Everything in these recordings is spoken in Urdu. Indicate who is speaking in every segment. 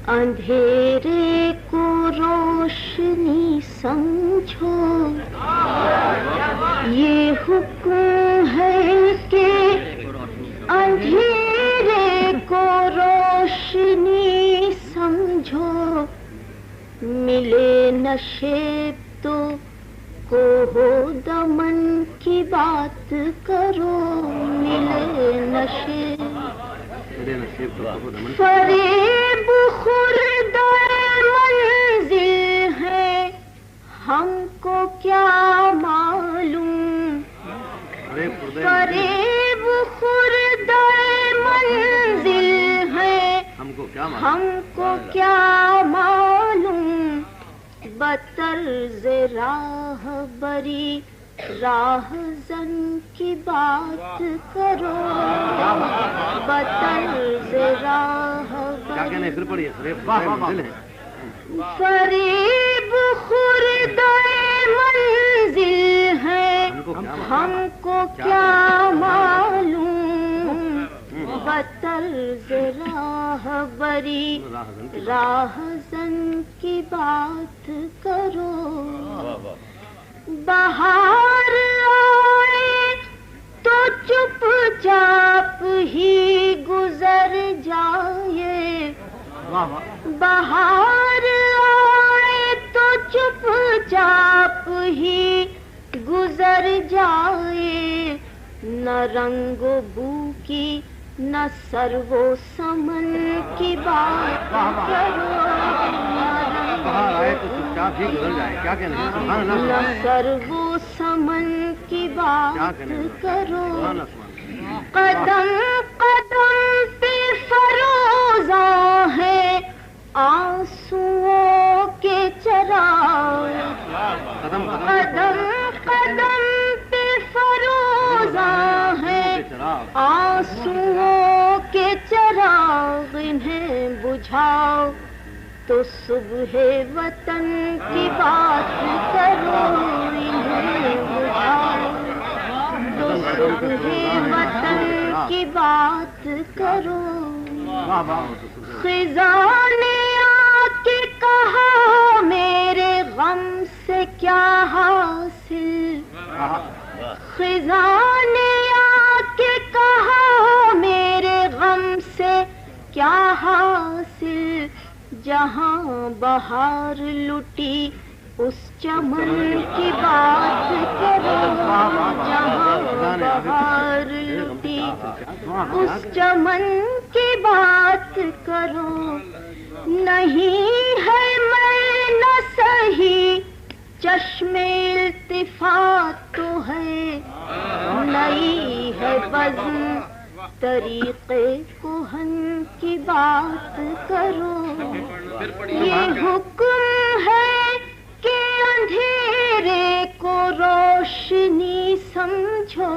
Speaker 1: اندھیرے کو روشنی سمجھو، یہ حکم ہے کہ اندھیرے کو روشنی سمجھو، ملے نشیب تو کوہ دمن کی بات کرو، ملے نشیب فریب خردہ منزل ہے، ہم کو کیا معلوم، فریب خردہ منزل ہے، ہم کو کیا معلوم، بطرز راہ بری راہ زن کی بات کرو، بطرز راہ بری فریب خردہ منزل ہے، ہم کو کیا معلوم، بطرز راہ بری راہ زن کی بات کرو، بہار آئے تو چپ چاپ ہی گزر جائے، بہار آئے تو چپ چاپ ہی گزر جائے، نہ رنگ و بو کی نہ سر و سمن کی بات کرو، نہ سر و سمن کی بات کرو، قدم قدم پہ فروزاں ہے آنسوؤں کے چراغ، قدم قدم پہ فروزاں ہے آنسوؤں کے چراغ، انہیں بجھاؤ تو صبح وطن کی بات کرو، انہیں بجھاؤ تو صبح وطن کی بات کرو، خزاں نے آ کے کہا میرے غم سے کیا حاصل، خزاں نے آ کے کہا میرے غم سے کیا حاصل، جہاں بہار لٹی اس چمن کی بات کرو، جہاں بہار لٹی اس چمن کی بات کرو، نہیں ہے میں نہ صحیح چشم التفات تو ہے، نئی ہے بزم طریقے کہن کی بات کرو، یہ حکم ہے کہ اندھیرے کو روشنی سمجھو،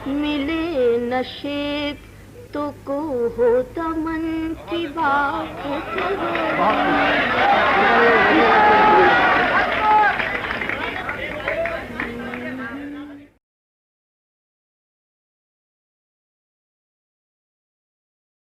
Speaker 1: ملے نشیب تو کوہ دمن کی بات کرو۔